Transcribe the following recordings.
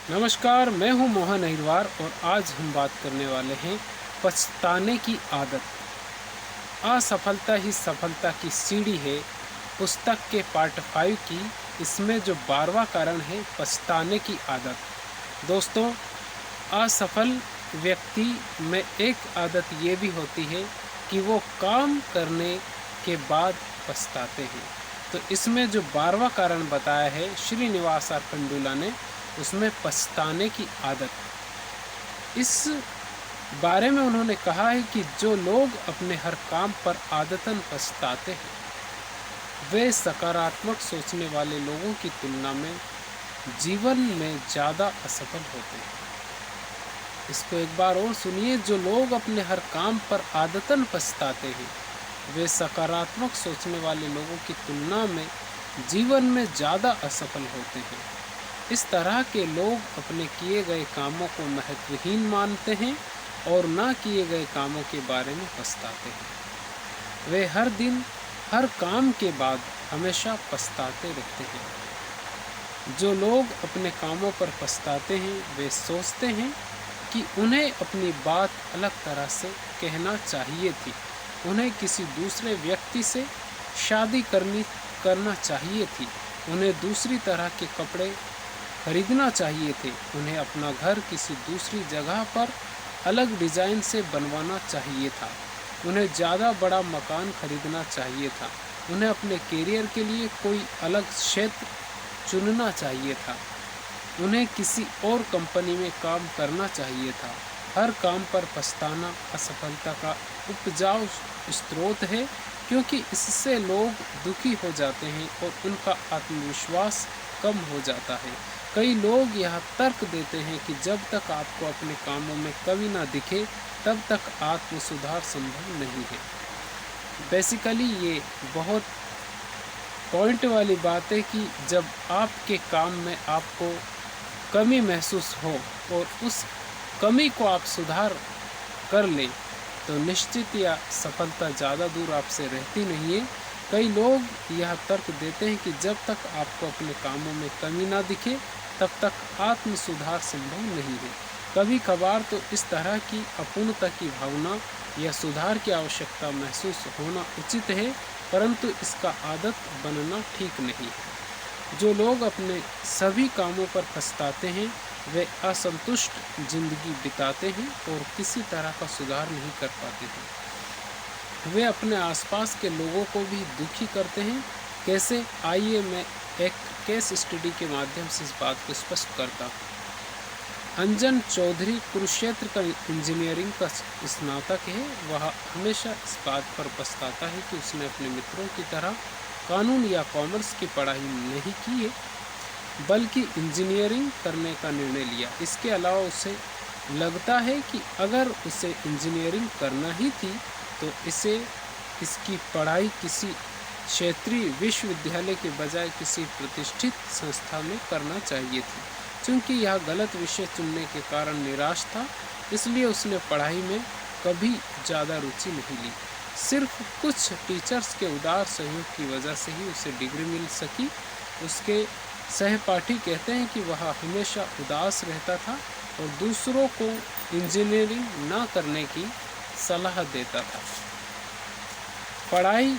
नमस्कार, मैं हूं मोहन अहिरवार और आज हम बात करने वाले हैं पछताने की आदत। असफलता ही सफलता की सीढ़ी है पुस्तक के पार्ट 5 की। इसमें जो 12वां कारण है पछताने की आदत। दोस्तों, असफल व्यक्ति में एक आदत ये भी होती है कि वो काम करने के बाद पछताते हैं। तो इसमें जो 12वां कारण बताया है श्रीनिवास आर पंडुला ने, उसमें पछताने की आदत, इस बारे में उन्होंने कहा है कि जो लोग अपने हर काम पर आदतन पछताते हैं वे सकारात्मक सोचने वाले लोगों की तुलना में जीवन में ज़्यादा असफल होते हैं। इसको एक बार और सुनिए। जो लोग अपने हर काम पर आदतन पछताते हैं वे सकारात्मक सोचने वाले लोगों की तुलना में जीवन में ज़्यादा असफल होते हैं। इस तरह के लोग अपने किए गए कामों को महत्वहीन मानते हैं और ना किए गए कामों के बारे में पछताते हैं। वे हर दिन हर काम के बाद हमेशा पछताते रहते हैं। जो लोग अपने कामों पर पछताते हैं वे सोचते हैं कि उन्हें अपनी बात अलग तरह से कहना चाहिए थी, उन्हें किसी दूसरे व्यक्ति से शादी करना चाहिए थी, उन्हें दूसरी तरह के कपड़े खरीदना चाहिए थे, उन्हें अपना घर किसी दूसरी जगह पर अलग डिज़ाइन से बनवाना चाहिए था, उन्हें ज़्यादा बड़ा मकान खरीदना चाहिए था, उन्हें अपने करियर के लिए कोई अलग क्षेत्र चुनना चाहिए था, उन्हें किसी और कंपनी में काम करना चाहिए था। हर काम पर पछताना असफलता का उपजाऊ स्रोत है, क्योंकि इससे लोग दुखी हो जाते हैं और उनका आत्मविश्वास कम हो जाता है। कई लोग यह तर्क देते हैं कि जब तक आपको अपने कामों में कमी ना दिखे तब तक आत्म सुधार संभव नहीं है। बेसिकली ये बहुत पॉइंट वाली बात है कि जब आपके काम में आपको कमी महसूस हो और उस कमी को आप सुधार कर लें तो निश्चित या सफलता ज़्यादा दूर आपसे रहती नहीं है। कई लोग यह तर्क देते हैं कि जब तक आपको अपने कामों में कमी ना दिखे तब तक आत्म सुधार संभव नहीं है। कभी कभार तो इस तरह की अपूर्णता की भावना या सुधार की आवश्यकता महसूस होना उचित है, परंतु इसका आदत बनना ठीक नहीं है। जो लोग अपने सभी कामों पर पछताते हैं वे असंतुष्ट जिंदगी बिताते हैं और किसी तरह का सुधार नहीं कर पाते हैं। वे अपने आसपास के लोगों को भी दुखी करते हैं। कैसे? आइए मैं एक केस स्टडी के माध्यम से इस बात को स्पष्ट करता हूँ। अंजन चौधरी कुरुक्षेत्र का इंजीनियरिंग का स्नातक है। वह हमेशा इस बात पर पछताता है कि उसने अपने मित्रों की तरह कानून या कॉमर्स की पढ़ाई नहीं की है, बल्कि इंजीनियरिंग करने का निर्णय लिया। इसके अलावा उसे लगता है कि अगर उसे इंजीनियरिंग करना ही थी तो इसकी पढ़ाई किसी क्षेत्रीय विश्वविद्यालय के बजाय किसी प्रतिष्ठित संस्था में करना चाहिए थी। क्योंकि यह गलत विषय चुनने के कारण निराश था, इसलिए उसने पढ़ाई में कभी ज़्यादा रुचि नहीं ली। सिर्फ कुछ टीचर्स के उदार सहयोग की वजह से ही उसे डिग्री मिल सकी। उसके सहपाठी कहते हैं कि वह हमेशा उदास रहता था और दूसरों को इंजीनियरिंग ना करने की सलाह देता था। पढ़ाई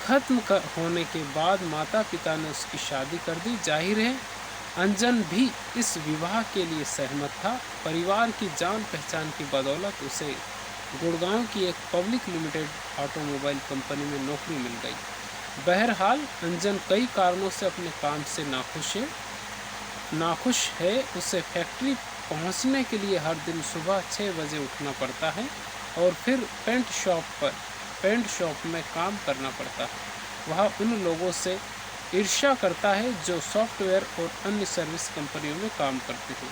खत्म होने के बाद माता पिता ने उसकी शादी कर दी। जाहिर है अंजन भी इस विवाह के लिए सहमत था। परिवार की जान पहचान की बदौलत उसे गुड़गांव की एक पब्लिक लिमिटेड ऑटोमोबाइल कंपनी में नौकरी मिल गई। बहरहाल अंजन कई कारणों से अपने काम से नाखुश है। उसे फैक्ट्री पहुंचने के लिए हर दिन सुबह 6 बजे उठना पड़ता है और फिर पेंट शॉप में काम करना पड़ता है। वह उन लोगों से ईर्ष्या करता है जो सॉफ्टवेयर और अन्य सर्विस कंपनियों में काम करते हैं।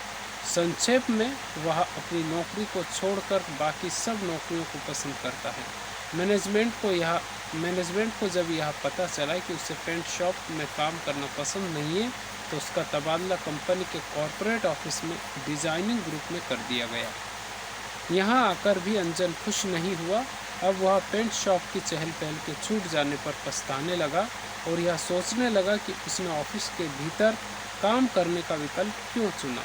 संक्षेप में वह अपनी नौकरी को छोड़कर बाकी सब नौकरियों को पसंद करता है। मैनेजमेंट को जब यह पता चला कि उसे पेंट शॉप में काम करना पसंद नहीं है तो उसका तबादला कंपनी के कॉरपोरेट ऑफिस में डिजाइनिंग ग्रुप में कर दिया गया। यहाँ आकर भी अंजन खुश नहीं हुआ। अब वह पेंट शॉप की चहल पहल के छूट जाने पर पछताने लगा और यह सोचने लगा कि उसने ऑफिस के भीतर काम करने का विकल्प क्यों चुना।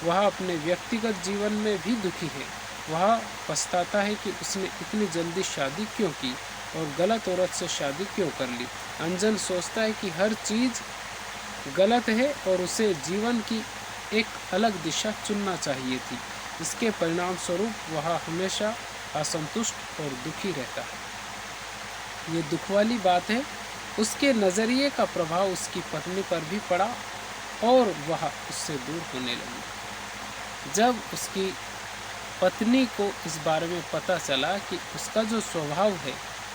वह अपने व्यक्तिगत जीवन में भी दुखी है। वह पछताता है कि उसने इतनी जल्दी शादी क्यों की और गलत औरत से शादी क्यों कर ली। अंजन सोचता है कि हर चीज़ गलत है और उसे जीवन की एक अलग दिशा चुनना चाहिए थी। इसके परिणाम स्वरूप वह हमेशा असंतुष्ट और दुखी रहता है। ये दुख वाली बात है। उसके नज़रिए का प्रभाव उसकी पत्नी पर भी पड़ा और वह उससे दूर होने लगी। जब उसकी पत्नी को इस बारे में पता चला कि उसका जो स्वभाव है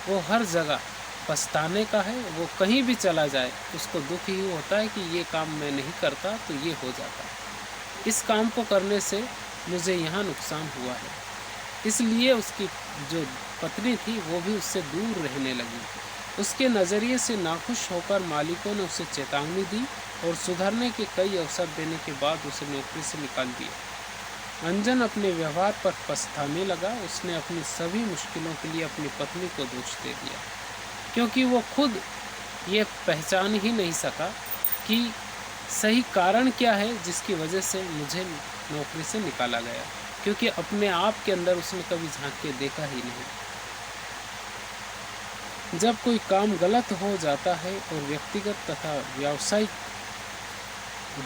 वो हर जगह पछताने का है, वो कहीं भी चला जाए उसको दुख ही होता है कि ये काम मैं नहीं करता तो ये हो जाता, इस काम को करने से मुझे यहाँ नुकसान हुआ है। इसलिए उसकी जो पत्नी थी वो भी उससे दूर रहने लगी। उसके नज़रिए से नाखुश होकर मालिकों ने उसे चेतावनी दी और सुधरने के कई अवसर देने के बाद उसे नौकरी से निकाल दिया। अंजन अपने व्यवहार पर पछताने लगा। उसने अपनी सभी मुश्किलों के लिए अपनी पत्नी को दोष दे दिया, क्योंकि वो खुद ये पहचान ही नहीं सका कि सही कारण क्या है जिसकी वजह से मुझे नौकरी से निकाला गया, क्योंकि अपने आप के अंदर उसने कभी झांक के देखा ही नहीं। जब कोई काम गलत हो जाता है और व्यक्तिगत तथा व्यावसायिक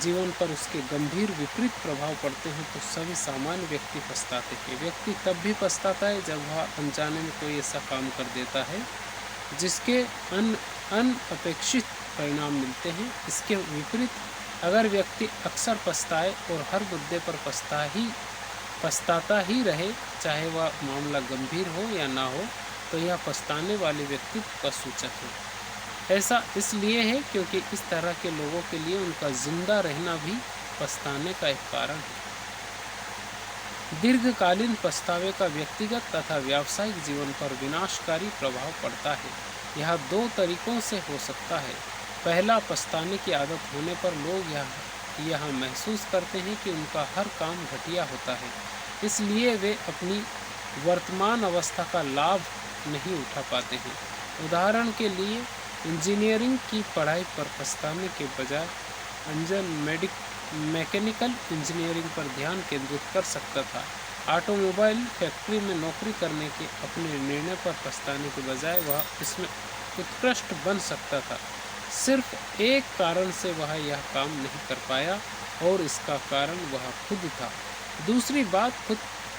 जीवन पर उसके गंभीर विपरीत प्रभाव पड़ते हैं तो सभी सामान्य व्यक्ति पछताते हैं। व्यक्ति तब भी पछताता है जब वह अनजाने में कोई ऐसा काम कर देता है जिसके अनअपेक्षित परिणाम मिलते हैं। इसके विपरीत अगर व्यक्ति अक्सर पछताए और हर मुद्दे पर पछताता ही रहे, चाहे वह मामला गंभीर हो या ना हो, तो यह पछताने वाले व्यक्तित्व का सूचक है। ऐसा इसलिए है क्योंकि इस तरह के लोगों के लिए उनका जिंदा रहना भी पछताने का एक कारण है। दीर्घकालीन पछतावे का व्यक्तिगत तथा व्यावसायिक जीवन पर विनाशकारी प्रभाव पड़ता है। यह दो तरीकों से हो सकता है। पहला, पछताने की आदत होने पर लोग यह महसूस करते हैं कि उनका हर काम घटिया होता है, इसलिए वे अपनी वर्तमान अवस्था का लाभ नहीं उठा पाते हैं। उदाहरण के लिए, इंजीनियरिंग की पढ़ाई पर पछताने के बजाय अंजन मैकेनिकल इंजीनियरिंग पर ध्यान केंद्रित कर सकता था। ऑटोमोबाइल फैक्ट्री में नौकरी करने के अपने निर्णय पर पछताने के बजाय वह इसमें उत्कृष्ट बन सकता था। सिर्फ एक कारण से वह यह काम नहीं कर पाया और इसका कारण वह खुद था। दूसरी बात,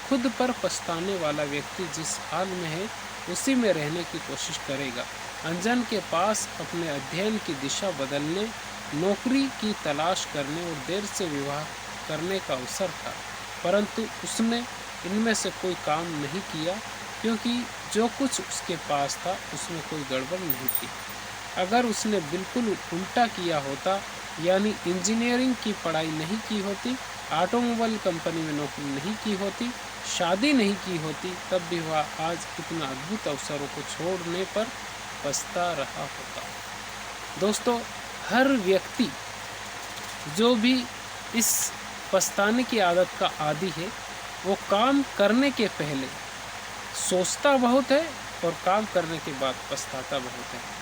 खुद पर पछताने वाला व्यक्ति जिस हाल में है उसी में रहने की कोशिश करेगा। अंजन के पास अपने अध्ययन की दिशा बदलने, नौकरी की तलाश करने और देर से विवाह करने का अवसर था, परंतु उसने इनमें से कोई काम नहीं किया क्योंकि जो कुछ उसके पास था उसमें कोई गड़बड़ नहीं थी। अगर उसने बिल्कुल उल्टा किया होता, यानी इंजीनियरिंग की पढ़ाई नहीं की होती, ऑटोमोबाइल कंपनी में नौकरी नहीं की होती, शादी नहीं की होती, तब भी वह आज इतना अद्भुत अवसरों को छोड़ने पर पछता रहा होता। दोस्तों, हर व्यक्ति जो भी इस पछताने की आदत का आदी है, वो काम करने के पहले सोचता बहुत है और काम करने के बाद पछताता बहुत है।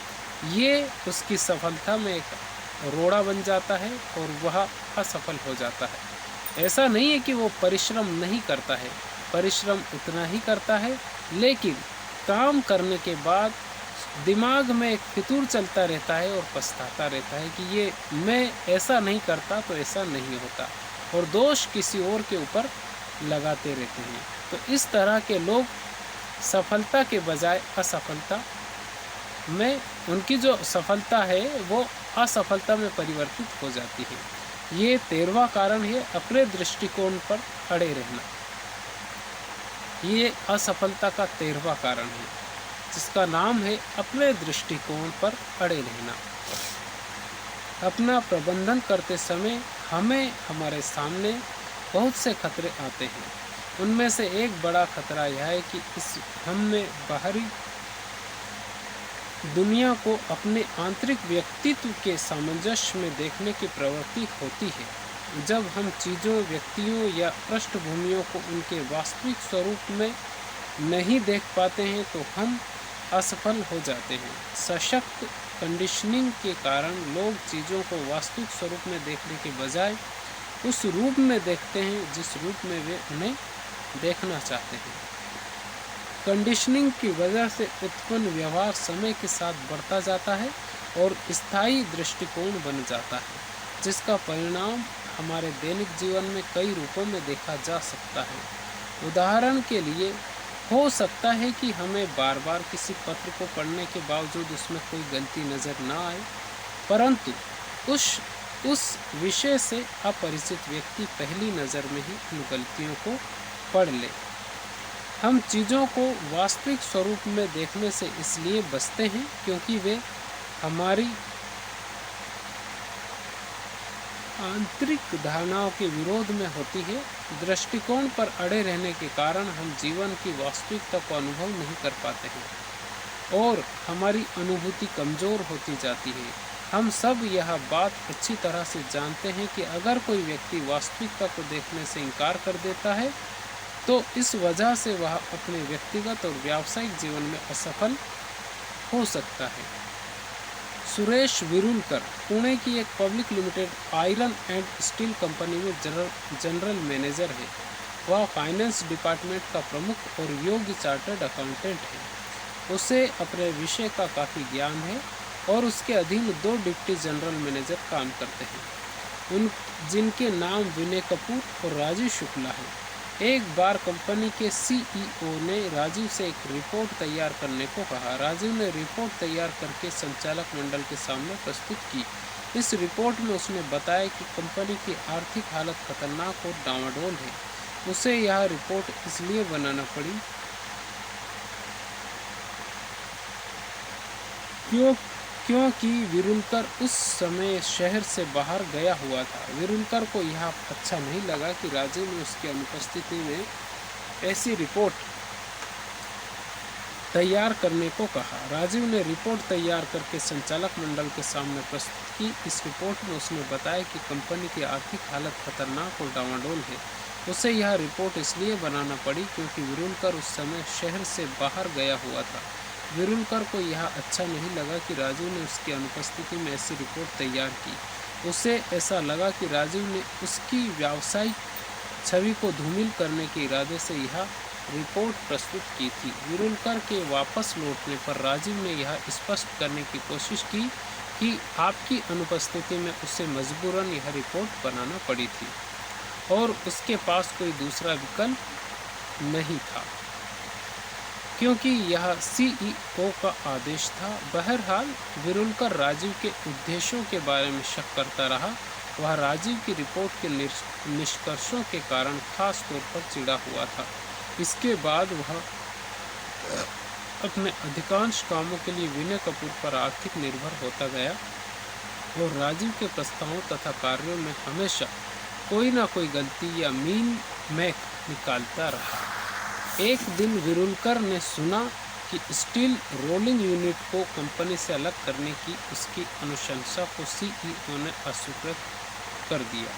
ये उसकी सफलता में एक रोड़ा बन जाता है और वह असफल हो जाता है। ऐसा नहीं है कि वो परिश्रम नहीं करता है, परिश्रम उतना ही करता है, लेकिन काम करने के बाद दिमाग में एक फितूर चलता रहता है और पछताता रहता है कि ये मैं ऐसा नहीं करता तो ऐसा नहीं होता, और दोष किसी और के ऊपर लगाते रहते हैं। तो इस तरह के लोग सफलता के बजाय असफलता में, उनकी जो सफलता है वो असफलता में परिवर्तित हो जाती है। ये 13वां कारण है, अपने दृष्टिकोण पर अड़े रहना। ये असफलता का 13वां कारण है, जिसका नाम है अपने दृष्टिकोण पर अड़े रहना। अपना प्रबंधन करते समय हमें हमारे सामने बहुत से खतरे आते हैं। उनमें से एक बड़ा खतरा यह है कि हमें बाहरी दुनिया को अपने आंतरिक व्यक्तित्व के सामंजस्य में देखने की प्रवृत्ति होती है। जब हम चीज़ों, व्यक्तियों या पृष्ठभूमियों को उनके वास्तविक स्वरूप में नहीं देख पाते हैं तो हम असफल हो जाते हैं। सशक्त कंडीशनिंग के कारण लोग चीज़ों को वास्तविक स्वरूप में देखने के बजाय उस रूप में देखते हैं जिस रूप में वे उन्हें देखना चाहते हैं। कंडीशनिंग की वजह से उत्पन्न व्यवहार समय के साथ बढ़ता जाता है और स्थायी दृष्टिकोण बन जाता है, जिसका परिणाम हमारे दैनिक जीवन में कई रूपों में देखा जा सकता है। उदाहरण के लिए, हो सकता है कि हमें बार बार किसी पत्र को पढ़ने के बावजूद उसमें कोई गलती नज़र ना आए, परंतु उस विषय से अपरिचित व्यक्ति पहली नज़र में ही उन गलतियों को पढ़ ले। हम चीज़ों को वास्तविक स्वरूप में देखने से इसलिए बचते हैं क्योंकि वे हमारी आंतरिक धारणाओं के विरोध में होती है। दृष्टिकोण पर अड़े रहने के कारण हम जीवन की वास्तविकता को अनुभव नहीं कर पाते हैं और हमारी अनुभूति कमज़ोर होती जाती है। हम सब यह बात अच्छी तरह से जानते हैं कि अगर कोई व्यक्ति वास्तविकता को देखने से इनकार कर देता है तो इस वजह से वह अपने व्यक्तिगत और व्यावसायिक जीवन में असफल हो सकता है। सुरेश विरुलकर पुणे की एक public limited iron and steel company में जनरल मैनेजर है। वह फाइनेंस डिपार्टमेंट का प्रमुख और योग्य चार्टर्ड अकाउंटेंट है। उसे अपने विषय का काफ़ी ज्ञान है और उसके अधीन 2 डिप्टी जनरल मैनेजर काम करते हैं, जिनके नाम विनय कपूर और राजीव शुक्ला है। एक बार कंपनी के CEO ने राजीव से एक रिपोर्ट तैयार करने को कहा। राजीव ने रिपोर्ट तैयार करके संचालक मंडल के सामने प्रस्तुत की। इस रिपोर्ट में उसने बताया कि कंपनी की आर्थिक हालत खतरनाक और डामाडोल है। उसे यह रिपोर्ट इसलिए बनाना पड़ी क्योंकि विरुलकर उस समय शहर से बाहर गया हुआ था। विरुलकर को यह अच्छा नहीं लगा कि राजीव ने उसकी अनुपस्थिति में ऐसी रिपोर्ट तैयार करने को कहा। राजीव ने रिपोर्ट तैयार करके संचालक मंडल के सामने प्रस्तुत की। इस रिपोर्ट में उसने बताया कि कंपनी की आर्थिक हालत खतरनाक और डामाडोल है। उसे यह रिपोर्ट इसलिए बनाना पड़ी क्योंकि विरुलकर उस समय शहर से बाहर गया हुआ था। विरुलकर को यह अच्छा नहीं लगा कि राजीव ने उसकी अनुपस्थिति में ऐसी रिपोर्ट तैयार की। उसे ऐसा लगा कि राजीव ने उसकी व्यावसायिक छवि को धूमिल करने के इरादे से यह रिपोर्ट प्रस्तुत की थी। विरुलकर के वापस लौटने पर राजीव ने यह स्पष्ट करने की कोशिश की कि आपकी अनुपस्थिति में उसे मजबूरन यह रिपोर्ट बनाना पड़ी थी और उसके पास कोई दूसरा विकल्प नहीं था क्योंकि यह CEO का आदेश था। बहरहाल विरुलकर राजीव के उद्देश्यों के बारे में शक करता रहा। वह राजीव की रिपोर्ट के निष्कर्षों के कारण खास तौर पर चिढ़ा हुआ था। इसके बाद वह अपने अधिकांश कामों के लिए विनय कपूर पर आर्थिक निर्भर होता गया और राजीव के प्रस्तावों तथा कार्यों में हमेशा कोई ना कोई गलती या मीन मैक निकालता रहा। एक दिन विरुलकर ने सुना कि स्टील रोलिंग यूनिट को कंपनी से अलग करने की उसकी अनुशंसा को CEO ने अस्वीकृत कर दिया।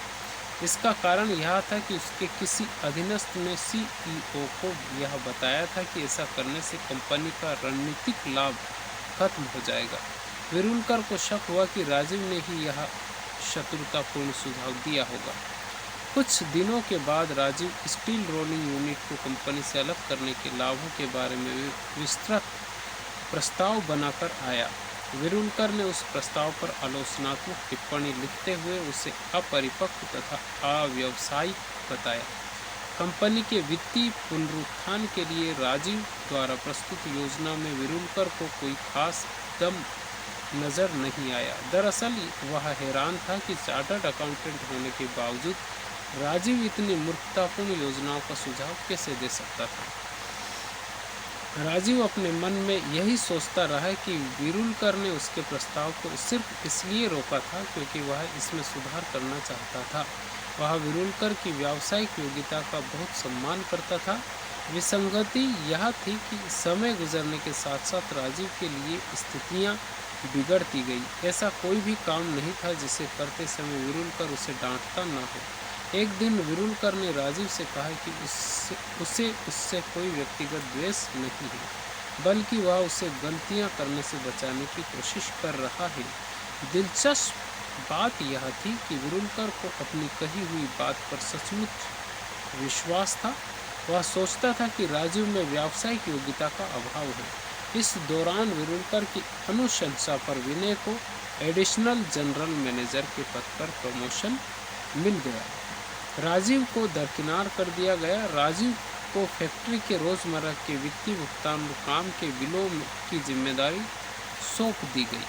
इसका कारण यह था कि उसके किसी अधीनस्थ ने CEO को यह बताया था कि ऐसा करने से कंपनी का रणनीतिक लाभ खत्म हो जाएगा। विरुलकर को शक हुआ कि राजीव ने ही यह शत्रुतापूर्ण सुझाव दिया होगा। कुछ दिनों के बाद राजीव स्टील रोलिंग यूनिट को कंपनी से अलग करने के लाभों के बारे में विस्तृत प्रस्ताव बनाकर आया। विरुलकर ने उस प्रस्ताव पर आलोचनात्मक टिप्पणी लिखते हुए उसे अपरिपक्व तथा अव्यावसायिक बताया। कंपनी के वित्तीय पुनरुत्थान के लिए राजीव द्वारा प्रस्तुत योजना में विरुलकर को कोई खास दम नज़र नहीं आया। दरअसल वह हैरान था कि चार्टर्ड अकाउंटेंट होने के बावजूद राजीव इतनी मूर्खतापूर्ण योजनाओं का सुझाव कैसे दे सकता था। राजीव अपने मन में यही सोचता रहा कि विरुलकर ने उसके प्रस्ताव को सिर्फ इसलिए रोका था क्योंकि वह इसमें सुधार करना चाहता था। वह विरुलकर की व्यावसायिक योग्यता का बहुत सम्मान करता था। विसंगति यह थी कि समय गुजरने के साथ साथ राजीव के लिए स्थितियां बिगड़ती गई। ऐसा कोई भी काम नहीं था जिसे करते समय विरुलकर उसे डांटता न हो। एक दिन विरुलकर ने राजीव से कहा कि उससे कोई व्यक्तिगत द्वेष नहीं है, बल्कि वह उसे गलतियां करने से बचाने की कोशिश कर रहा है। दिलचस्प बात यह थी कि विरुलकर को अपनी कही हुई बात पर सचमुच विश्वास था। वह सोचता था कि राजीव में व्यावसायिक योग्यता का अभाव है। इस दौरान विरुलकर की अनुशंसा पर विनय को एडिशनल जनरल मैनेजर के पद पर प्रमोशन मिल गया। राजीव को दरकिनार कर दिया गया। राजीव को फैक्ट्री के रोजमर्रा के वित्तीय भुगतान और काम के बिलों की जिम्मेदारी सौंप दी गई।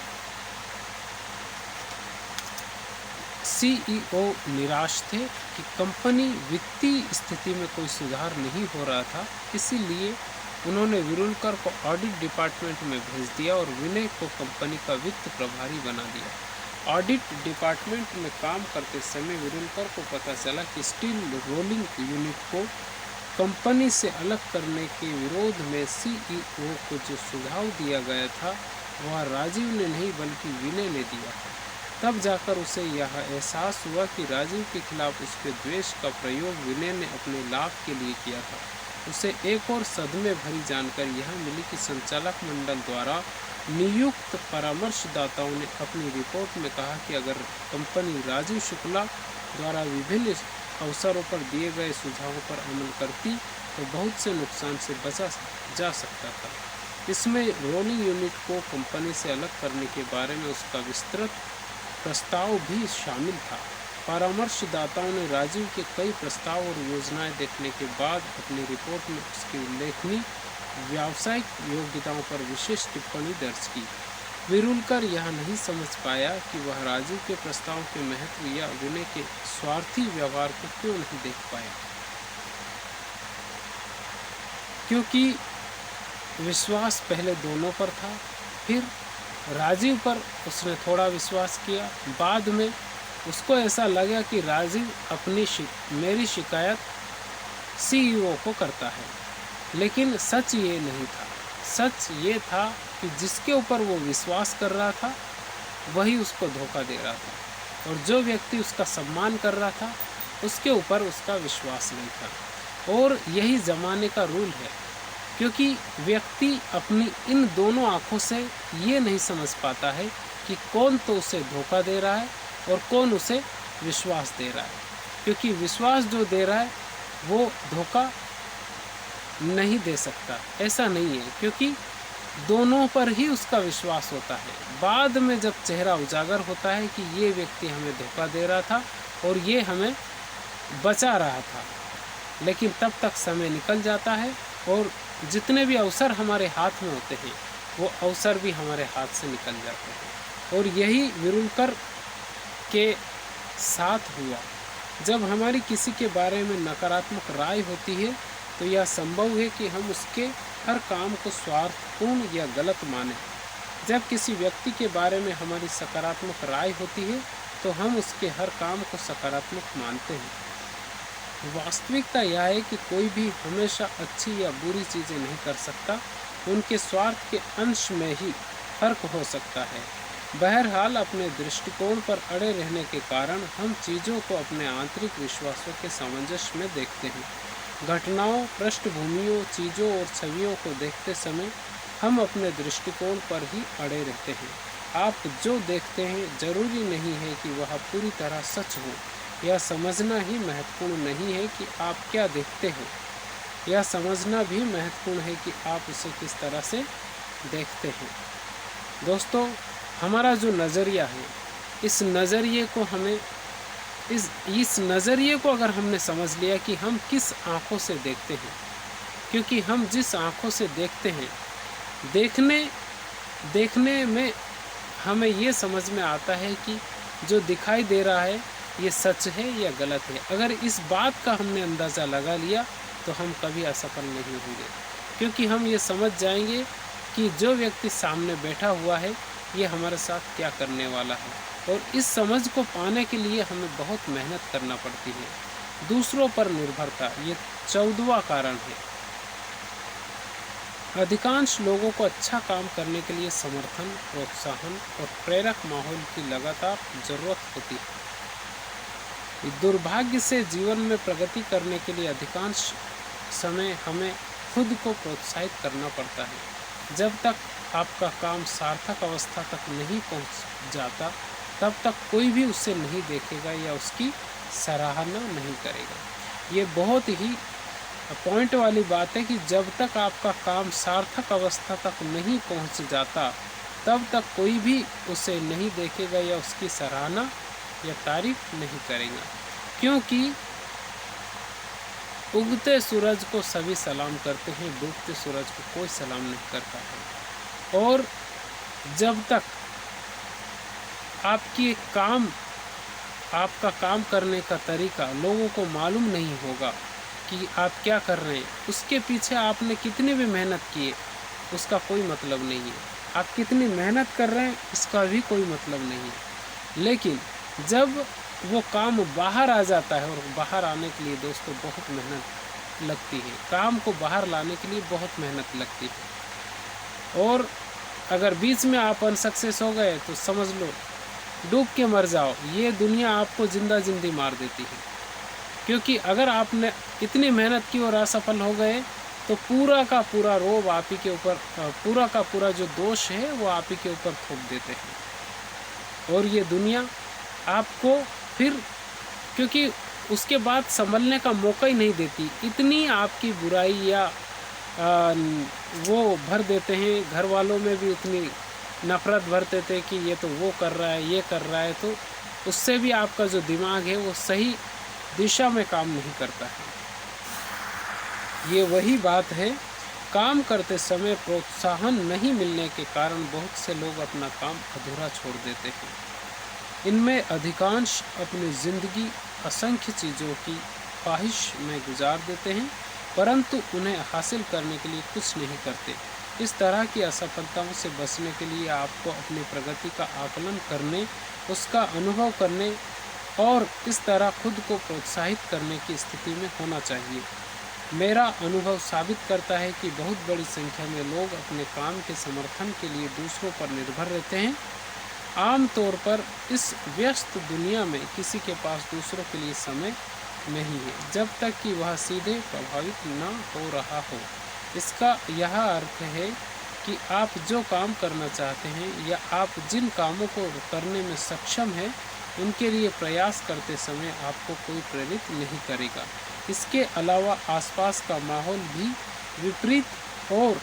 सीईओ निराश थे कि कंपनी वित्तीय स्थिति में कोई सुधार नहीं हो रहा था, इसीलिए उन्होंने विरुलकर को ऑडिट डिपार्टमेंट में भेज दिया और विनय को कंपनी का वित्त प्रभारी बना दिया। ऑडिट डिपार्टमेंट में काम करते समय विरुलकर को पता चला कि स्टील रोलिंग यूनिट को कंपनी से अलग करने के विरोध में सीईओ को जो सुझाव दिया गया था वह राजीव ने नहीं बल्कि विनय ने दिया। तब जाकर उसे यह एहसास हुआ कि राजीव के खिलाफ उसके द्वेष का प्रयोग विनय ने अपने लाभ के लिए किया था। उसे एक और सदमे भरी जानकारी यह मिली कि संचालक मंडल द्वारा नियुक्त परामर्शदाताओं ने अपनी रिपोर्ट में कहा कि अगर कंपनी राजीव शुक्ला द्वारा विभिन्न अवसरों पर दिए गए सुझावों पर अमल करती तो बहुत से नुकसान से बचा जा सकता था। इसमें रोलिंग यूनिट को कंपनी से अलग करने के बारे में उसका विस्तृत प्रस्ताव भी शामिल था। परामर्शदाताओं ने राजीव के कई प्रस्ताव और योजनाएं देखने के बाद अपनी रिपोर्ट में उसकी उल्लेखनीय व्यावसायिक योग्यताओं पर विशेष टिप्पणी दर्ज की। विरुलकर यह नहीं समझ पाया कि वह राजीव के प्रस्ताव के महत्व या विनय के स्वार्थी व्यवहार को क्यों नहीं देख पाया, क्योंकि विश्वास पहले दोनों पर था। फिर राजीव पर उसने थोड़ा विश्वास किया। बाद में उसको ऐसा लगा कि राजीव मेरी शिकायत सीईओ को करता है, लेकिन सच ये नहीं था। सच ये था कि जिसके ऊपर वो विश्वास कर रहा था वही उसको धोखा दे रहा था, और जो व्यक्ति उसका सम्मान कर रहा था उसके ऊपर उसका विश्वास नहीं था। और यही ज़माने का रूल है, क्योंकि व्यक्ति अपनी इन दोनों आँखों से ये नहीं समझ पाता है कि कौन तो उसे धोखा दे रहा है और कौन उसे विश्वास दे रहा है। क्योंकि विश्वास जो दे रहा है वो धोखा नहीं दे सकता, ऐसा नहीं है, क्योंकि दोनों पर ही उसका विश्वास होता है। बाद में जब चेहरा उजागर होता है कि ये व्यक्ति हमें धोखा दे रहा था और ये हमें बचा रहा था, लेकिन तब तक समय निकल जाता है और जितने भी अवसर हमारे हाथ में होते हैं वो अवसर भी हमारे हाथ से निकल जाते हैं। और यही विरुलकर के साथ हुआ। जब हमारी किसी के बारे में नकारात्मक राय होती है तो यह संभव है कि हम उसके हर काम को स्वार्थपूर्ण या गलत मानें। जब किसी व्यक्ति के बारे में हमारी सकारात्मक राय होती है तो हम उसके हर काम को सकारात्मक मानते हैं। वास्तविकता यह है कि कोई भी हमेशा अच्छी या बुरी चीज़ें नहीं कर सकता, उनके स्वार्थ के अंश में ही फर्क हो सकता है। बहरहाल अपने दृष्टिकोण पर अड़े रहने के कारण हम चीज़ों को अपने आंतरिक विश्वासों के सामंजस्य में देखते हैं। घटनाओं, पृष्ठभूमियों, चीज़ों और छवियों को देखते समय हम अपने दृष्टिकोण पर ही अड़े रहते हैं। आप जो देखते हैं जरूरी नहीं है कि वह पूरी तरह सच हो। यह समझना ही महत्वपूर्ण नहीं है कि आप क्या देखते हैं, यह समझना भी महत्वपूर्ण है कि आप उसे किस तरह से देखते हैं। दोस्तों, हमारा जो नज़रिया है, इस नज़रिए को अगर हमने समझ लिया कि हम किस आँखों से देखते हैं, क्योंकि हम जिस आँखों से देखते हैं, देखने में हमें ये समझ में आता है कि जो दिखाई दे रहा है ये सच है या गलत है। अगर इस बात का हमने अंदाज़ा लगा लिया तो हम कभी असफल नहीं होंगे, क्योंकि हम ये समझ जाएंगे कि जो व्यक्ति सामने बैठा हुआ है ये हमारे साथ क्या करने वाला है। और इस समझ को पाने के लिए हमें बहुत मेहनत करना पड़ती है। दूसरों पर निर्भरता, ये 14वां कारण है। अधिकांश लोगों को अच्छा काम करने के लिए समर्थन, प्रोत्साहन और प्रेरक माहौल की लगातार ज़रूरत होती है। दुर्भाग्य से जीवन में प्रगति करने के लिए अधिकांश समय हमें खुद को प्रोत्साहित करना पड़ता है। जब तक आपका काम सार्थक अवस्था तक नहीं पहुंच जाता, तब तक कोई भी उसे नहीं देखेगा या उसकी सराहना नहीं करेगा। ये बहुत ही पॉइंट वाली बात है कि जब तक आपका काम सार्थक अवस्था तक नहीं पहुंच जाता, तब तक कोई भी उसे नहीं देखेगा या उसकी सराहना या तारीफ नहीं करेगा। क्योंकि उगते सूरज को सभी सलाम करते हैं, डूबते सूरज को कोई सलाम नहीं करता है। और जब तक आपका काम करने का तरीका लोगों को मालूम नहीं होगा कि आप क्या कर रहे हैं, उसके पीछे आपने कितनी भी मेहनत की है, उसका कोई मतलब नहीं है। आप कितनी मेहनत कर रहे हैं, इसका भी कोई मतलब नहीं है। लेकिन जब वो काम बाहर आ जाता है, और बाहर आने के लिए दोस्तों बहुत मेहनत लगती है, काम को बाहर लाने के लिए बहुत मेहनत लगती है। और अगर बीच में आप अनसक्सेस हो गए तो समझ लो डूब के मर जाओ, ये दुनिया आपको जिंदा जिंदी मार देती है। क्योंकि अगर आपने इतनी मेहनत की और असफल हो गए तो पूरा का पूरा रोब आप ही के ऊपर, पूरा का पूरा जो दोष है वो आप ही के ऊपर थोप देते हैं। और ये दुनिया आपको फिर, क्योंकि उसके बाद संभलने का मौका ही नहीं देती, इतनी आपकी बुराई या वो भर देते हैं। घर वालों में भी उतनी नफ़रत भरते थे कि ये तो वो कर रहा है, ये कर रहा है, तो उससे भी आपका जो दिमाग है वो सही दिशा में काम नहीं करता है। ये वही बात है, काम करते समय प्रोत्साहन नहीं मिलने के कारण बहुत से लोग अपना काम अधूरा छोड़ देते हैं। इनमें अधिकांश अपनी ज़िंदगी असंख्य चीज़ों की ख्वाहिश में गुजार देते हैं, परंतु उन्हें हासिल करने के लिए कुछ नहीं करते। इस तरह की असफलताओं से बचने के लिए आपको अपनी प्रगति का आकलन करने, उसका अनुभव करने और इस तरह खुद को प्रोत्साहित करने की स्थिति में होना चाहिए। मेरा अनुभव साबित करता है कि बहुत बड़ी संख्या में लोग अपने काम के समर्थन के लिए दूसरों पर निर्भर रहते हैं। आमतौर पर इस व्यस्त दुनिया में किसी के पास दूसरों के लिए समय नहीं है, जब तक कि वह सीधे प्रभावित न हो रहा हो। इसका यह अर्थ है कि आप जो काम करना चाहते हैं या आप जिन कामों को करने में सक्षम हैं, उनके लिए प्रयास करते समय आपको कोई प्रेरित नहीं करेगा। इसके अलावा आसपास का माहौल भी विपरीत और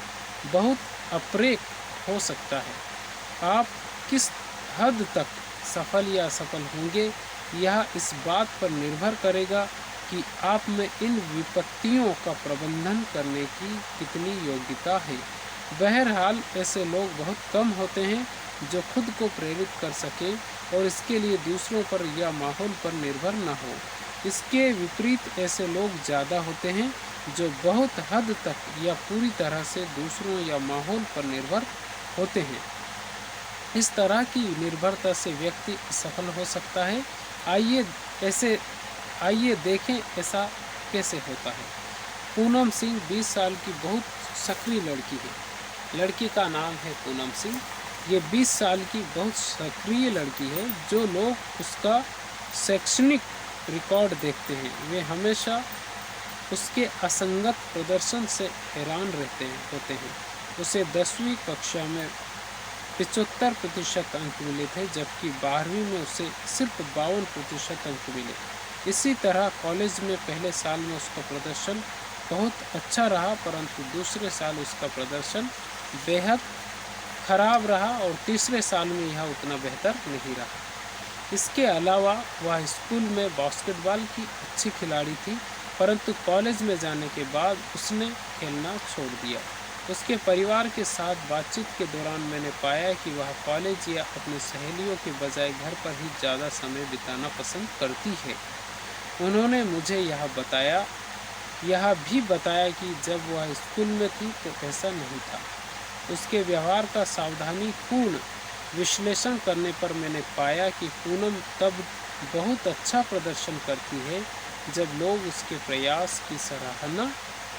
बहुत अप्रेक हो सकता है। आप किस हद तक सफल या असफल होंगे, यह इस बात पर निर्भर करेगा कि आप में इन विपत्तियों का प्रबंधन करने की कितनी योग्यता है। बहरहाल ऐसे लोग बहुत कम होते हैं जो खुद को प्रेरित कर सकें और इसके लिए दूसरों पर या माहौल पर निर्भर न हो। इसके विपरीत ऐसे लोग ज़्यादा होते हैं जो बहुत हद तक या पूरी तरह से दूसरों या माहौल पर निर्भर होते हैं। इस तरह की निर्भरता से व्यक्ति सफल हो सकता है। आइए देखें ऐसा कैसे होता है। पूनम सिंह 20 साल की बहुत सक्रिय लड़की है। लड़की का नाम है पूनम सिंह। ये 20 साल की बहुत सक्रिय लड़की है। जो लोग उसका शैक्षणिक रिकॉर्ड देखते हैं वे हमेशा उसके असंगत प्रदर्शन से हैरान होते हैं। उसे 10वीं कक्षा में 75% अंक मिले थे, जबकि 12वीं में उसे सिर्फ 52% अंक मिले। इसी तरह कॉलेज में पहले साल में उसका प्रदर्शन बहुत अच्छा रहा, परंतु दूसरे साल उसका प्रदर्शन बेहद खराब रहा और तीसरे साल में यह उतना बेहतर नहीं रहा। इसके अलावा वह स्कूल में बास्केटबॉल की अच्छी खिलाड़ी थी, परंतु कॉलेज में जाने के बाद उसने खेलना छोड़ दिया। उसके परिवार के साथ बातचीत के दौरान मैंने पाया कि वह कॉलेज या अपनी सहेलियों के बजाय घर पर ही ज़्यादा समय बिताना पसंद करती है। उन्होंने मुझे यह भी बताया कि जब वह स्कूल में थी तो ऐसा नहीं था। उसके व्यवहार का सावधानीपूर्ण विश्लेषण करने पर मैंने पाया कि पूनम तब बहुत अच्छा प्रदर्शन करती है जब लोग उसके प्रयास की सराहना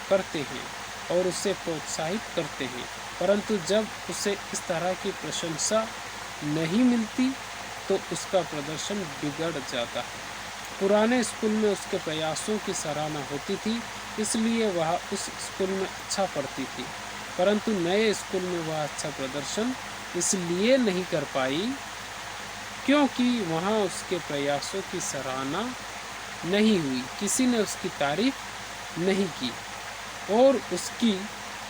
करते हैं और उसे प्रोत्साहित करते हैं, परंतु जब उसे इस तरह की प्रशंसा नहीं मिलती तो उसका प्रदर्शन बिगड़ जाता है। पुराने स्कूल में उसके प्रयासों की सराहना होती थी, इसलिए वह उस स्कूल में अच्छा पढ़ती थी। परंतु नए स्कूल में वह अच्छा प्रदर्शन इसलिए नहीं कर पाई क्योंकि वहाँ उसके प्रयासों की सराहना नहीं हुई, किसी ने उसकी तारीफ नहीं की और उसकी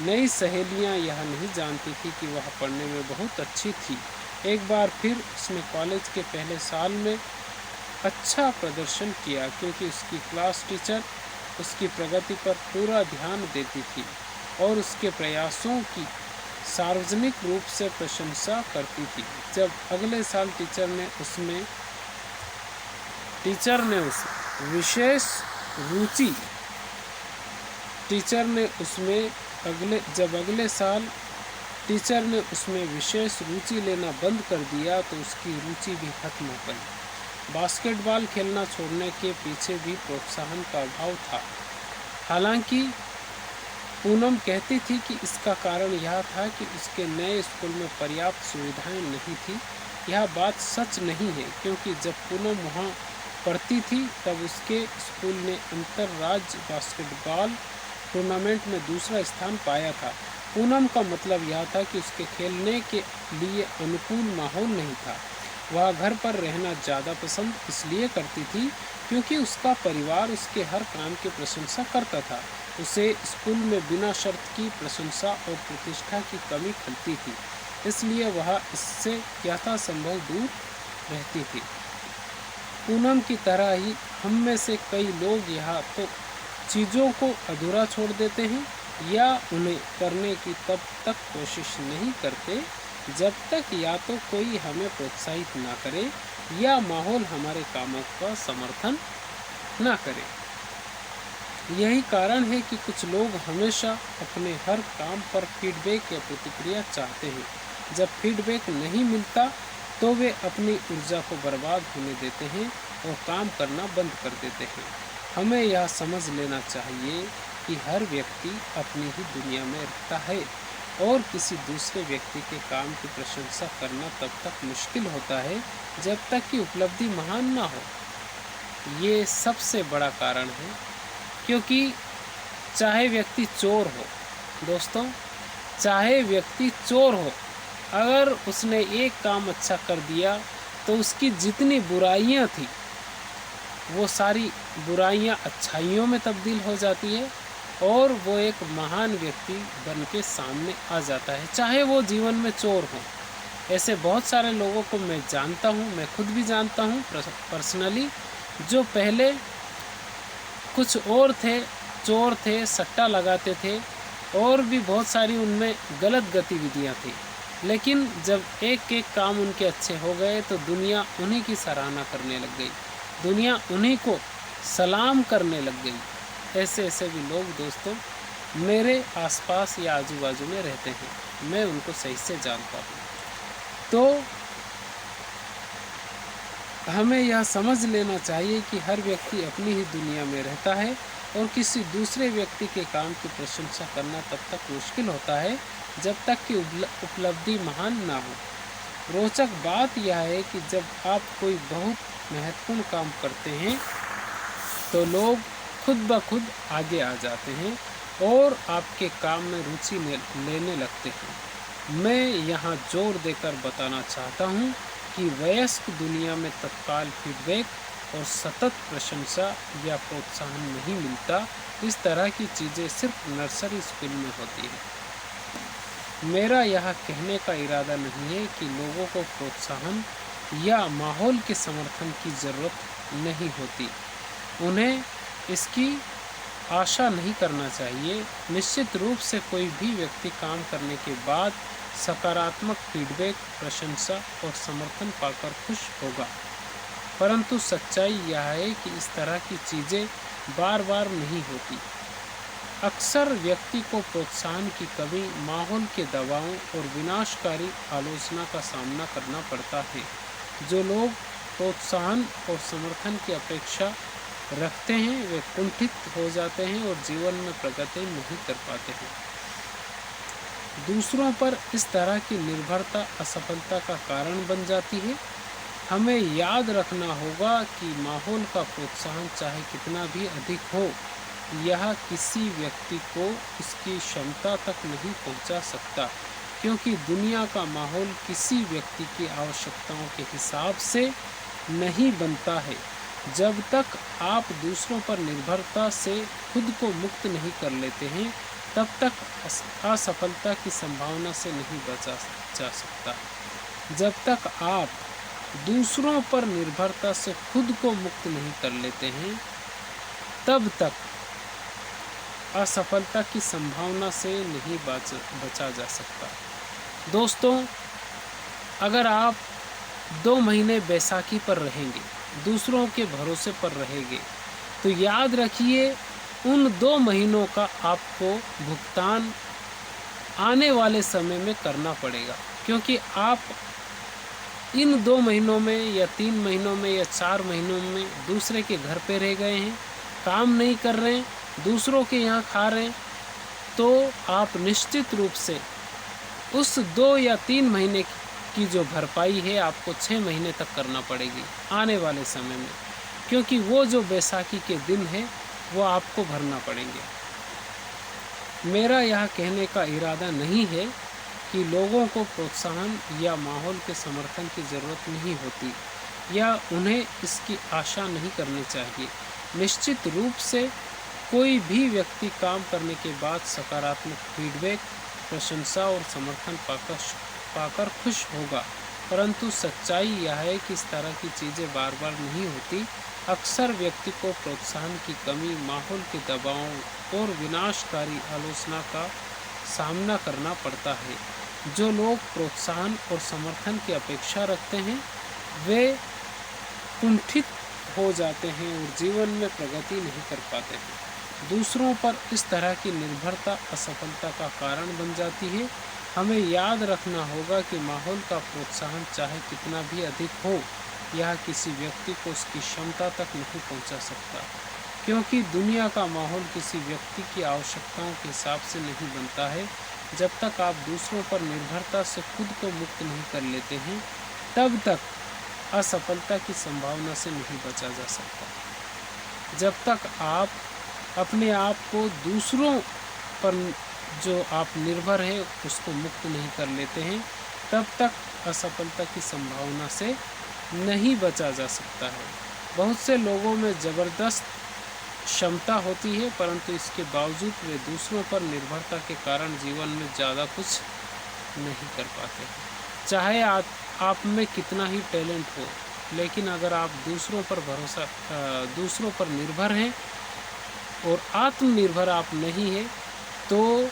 नई सहेलियां यह नहीं जानती थी कि वह पढ़ने में बहुत अच्छी थी। एक बार फिर उसने कॉलेज के पहले साल में अच्छा प्रदर्शन किया क्योंकि उसकी क्लास टीचर उसकी प्रगति पर पूरा ध्यान देती थी और उसके प्रयासों की सार्वजनिक रूप से प्रशंसा करती थी। जब अगले साल टीचर ने उस विशेष रुचि टीचर ने उसमें अगले साल टीचर ने उसमें विशेष रुचि लेना बंद कर दिया तो उसकी रुचि भी खत्म हो गई। बास्केटबॉल खेलना छोड़ने के पीछे भी प्रोत्साहन का अभाव था। हालांकि पूनम कहती थी कि इसका कारण यह था कि उसके नए स्कूल में पर्याप्त सुविधाएं नहीं थी। यह बात सच नहीं है क्योंकि जब पूनम वहाँ पढ़ती थी तब उसके स्कूल ने अंतर्राज्य बास्केटबॉल टूर्नामेंट में दूसरा स्थान पाया था। पूनम का मतलब यह था कि उसके खेलने के लिए अनुकूल माहौल नहीं था। वह घर पर रहना ज़्यादा पसंद इसलिए करती थी क्योंकि उसका परिवार उसके हर काम की प्रशंसा करता था। उसे स्कूल में बिना शर्त की प्रशंसा और प्रतिष्ठा की कमी खलती थी, इसलिए वह इससे यथासंभव दूर रहती थी। पूनम की तरह ही हम में से कई लोग यहाँ तो चीज़ों को अधूरा छोड़ देते हैं या उन्हें करने की तब तक कोशिश नहीं करते जब तक या तो कोई हमें प्रोत्साहित ना करे या माहौल हमारे कामों का समर्थन ना करे। यही कारण है कि कुछ लोग हमेशा अपने हर काम पर फीडबैक या प्रतिक्रिया चाहते हैं। जब फीडबैक नहीं मिलता तो वे अपनी ऊर्जा को बर्बाद होने देते हैं और काम करना बंद कर देते हैं। हमें यह समझ लेना चाहिए कि हर व्यक्ति अपनी ही दुनिया में रहता है और किसी दूसरे व्यक्ति के काम की प्रशंसा करना तब तक मुश्किल होता है जब तक कि उपलब्धि महान ना हो। ये सबसे बड़ा कारण है क्योंकि चाहे व्यक्ति चोर हो, दोस्तों, चाहे व्यक्ति चोर हो, अगर उसने एक काम अच्छा कर दिया तो उसकी जितनी बुराइयां थी वो सारी बुराइयां अच्छाइयों में तब्दील हो जाती है और वो एक महान व्यक्ति बन के सामने आ जाता है, चाहे वो जीवन में चोर हो। ऐसे बहुत सारे लोगों को मैं जानता हूँ, मैं खुद भी जानता हूँ पर्सनली, जो पहले कुछ और थे, चोर थे, सट्टा लगाते थे और भी बहुत सारी उनमें गलत गतिविधियाँ थी, लेकिन जब एक एक काम उनके अच्छे हो गए तो दुनिया उन्हीं की सराहना करने लग गई, दुनिया उन्हीं को सलाम करने लग गई। ऐसे भी लोग दोस्तों मेरे आसपास या आजू बाजू में रहते हैं, मैं उनको सही से जानता हूँ। तो हमें यह समझ लेना चाहिए कि हर व्यक्ति अपनी ही दुनिया में रहता है और किसी दूसरे व्यक्ति के काम की प्रशंसा करना तब तक मुश्किल होता है जब तक कि उपलब्धि महान ना हो। रोचक बात यह है कि जब आप कोई बहुत महत्वपूर्ण काम करते हैं तो लोग खुद ब खुद आगे आ जाते हैं और आपके काम में रुचि लेने लगते हैं। मैं यहाँ जोर देकर बताना चाहता हूँ कि वयस्क दुनिया में तत्काल फीडबैक और सतत प्रशंसा या प्रोत्साहन नहीं मिलता। इस तरह की चीज़ें सिर्फ नर्सरी स्कूल में होती है। मेरा यह कहने का इरादा नहीं है कि लोगों को प्रोत्साहन या माहौल के समर्थन की ज़रूरत नहीं होती, उन्हें इसकी आशा नहीं करना चाहिए। निश्चित रूप से कोई भी व्यक्ति काम करने के बाद सकारात्मक फीडबैक, प्रशंसा और समर्थन पाकर खुश होगा, परंतु सच्चाई यह है कि इस तरह की चीज़ें बार बार नहीं होती। अक्सर व्यक्ति को प्रोत्साहन की कमी, माहौल के दबावों और विनाशकारी आलोचना का सामना करना पड़ता है। जो लोग प्रोत्साहन और समर्थन की अपेक्षा रखते हैं वे कुंठित हो जाते हैं और जीवन में प्रगति नहीं कर पाते हैं। दूसरों पर इस तरह की निर्भरता असफलता का कारण बन जाती है। हमें याद रखना होगा कि माहौल का प्रोत्साहन चाहे कितना भी अधिक हो, यह किसी व्यक्ति को उसकी क्षमता तक नहीं पहुंचा सकता, क्योंकि दुनिया का माहौल किसी व्यक्ति की आवश्यकताओं के हिसाब से नहीं बनता है। जब तक आप दूसरों पर निर्भरता से खुद को मुक्त नहीं कर लेते हैं, तब तक असफलता की संभावना से नहीं बचा जा सकता। जब तक आप दूसरों पर निर्भरता से खुद को मुक्त नहीं कर लेते हैं, तब तक असफलता की संभावना से नहीं बचा जा सकता। दोस्तों, अगर आप 2 महीने बैसाखी पर रहेंगे, दूसरों के भरोसे पर रहेंगे, तो याद रखिए उन 2 महीनों का आपको भुगतान आने वाले समय में करना पड़ेगा, क्योंकि आप इन 2 महीनों में या 3 महीनों में या 4 महीनों में दूसरे के घर पे रह गए हैं, काम नहीं कर रहे हैं, दूसरों के यहाँ खा रहे हैं, तो आप निश्चित रूप से उस 2 या 3 महीने की जो भरपाई है आपको 6 महीने तक करना पड़ेगी आने वाले समय में, क्योंकि वो जो बैसाखी के दिन है वो आपको भरना पड़ेंगे। मेरा यह कहने का इरादा नहीं है कि लोगों को प्रोत्साहन या माहौल के समर्थन की ज़रूरत नहीं होती या उन्हें इसकी आशा नहीं करनी चाहिए। निश्चित रूप से कोई भी व्यक्ति काम करने के बाद सकारात्मक फीडबैक, प्रशंसा और समर्थन पाकर खुश होगा, परंतु सच्चाई यह है कि इस तरह की चीज़ें बार बार नहीं होती। अक्सर व्यक्ति को प्रोत्साहन की कमी, माहौल के दबाव और विनाशकारी आलोचना का सामना करना पड़ता है। जो लोग प्रोत्साहन और समर्थन की अपेक्षा रखते हैं वे कुंठित हो जाते हैं और जीवन में प्रगति नहीं कर पाते हैं। दूसरों पर इस तरह की निर्भरता असफलता का कारण बन जाती है। हमें याद रखना होगा कि माहौल का प्रोत्साहन चाहे कितना भी अधिक हो, यह किसी व्यक्ति को उसकी क्षमता तक नहीं पहुंचा सकता, क्योंकि दुनिया का माहौल किसी व्यक्ति की आवश्यकताओं के हिसाब से नहीं बनता है। जब तक आप दूसरों पर निर्भरता से खुद को मुक्त नहीं कर लेते हैं, तब तक असफलता की संभावना से नहीं बचा जा सकता। जब तक आप अपने आप को दूसरों पर जो आप निर्भर है उसको मुक्त नहीं कर लेते हैं, तब तक असफलता की संभावना से नहीं बचा जा सकता है। बहुत से लोगों में ज़बरदस्त क्षमता होती है, परंतु इसके बावजूद वे दूसरों पर निर्भरता के कारण जीवन में ज़्यादा कुछ नहीं कर पाते। चाहे आप में कितना ही टैलेंट हो, लेकिन अगर आप दूसरों पर निर्भर हैं और आत्मनिर्भर आप नहीं है, तो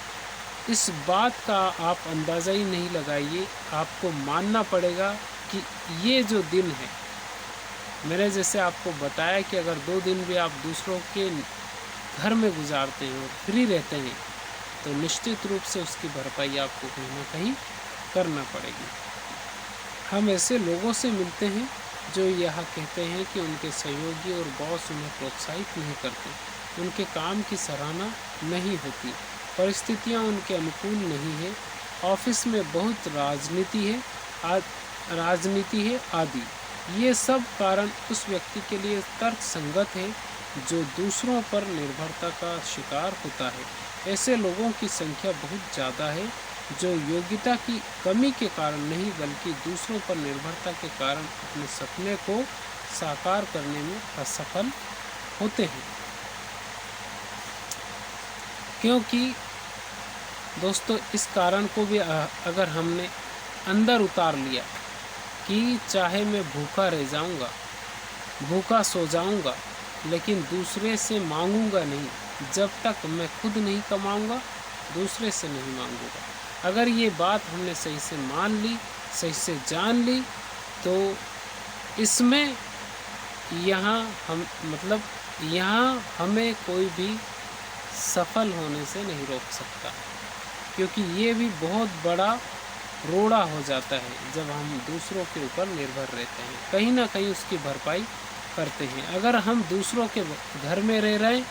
इस बात का आप अंदाज़ा ही नहीं लगाइए। आपको मानना पड़ेगा कि ये जो दिन है, मैंने जैसे आपको बताया कि अगर 2 दिन भी आप दूसरों के घर में गुजारते हैं और फ्री रहते हैं, तो निश्चित रूप से उसकी भरपाई आपको कहीं ना कहीं करना पड़ेगी। हम ऐसे लोगों से मिलते हैं जो यह कहते हैं कि उनके सहयोगी और बॉस उन्हें प्रोत्साहित नहीं करते, उनके काम की सराहना नहीं होती, परिस्थितियां उनके अनुकूल नहीं है, ऑफिस में बहुत राजनीति है आदि। ये सब कारण उस व्यक्ति के लिए तर्क संगत है जो दूसरों पर निर्भरता का शिकार होता है। ऐसे लोगों की संख्या बहुत ज़्यादा है जो योग्यता की कमी के कारण नहीं बल्कि दूसरों पर निर्भरता के कारण अपने सपने को साकार करने में असफल होते हैं। क्योंकि दोस्तों, इस कारण को भी अगर हमने अंदर उतार लिया कि चाहे मैं भूखा रह जाऊंगा, भूखा सो जाऊंगा, लेकिन दूसरे से मांगूंगा नहीं, जब तक मैं खुद नहीं कमाऊंगा दूसरे से नहीं मांगूंगा। अगर ये बात हमने सही से मान ली, सही से जान ली, तो इसमें यहाँ हमें कोई भी सफल होने से नहीं रोक सकता, क्योंकि ये भी बहुत बड़ा रोड़ा हो जाता है जब हम दूसरों के ऊपर निर्भर रहते हैं, कहीं ना कहीं उसकी भरपाई करते हैं। अगर हम दूसरों के घर में रह रहे हैं,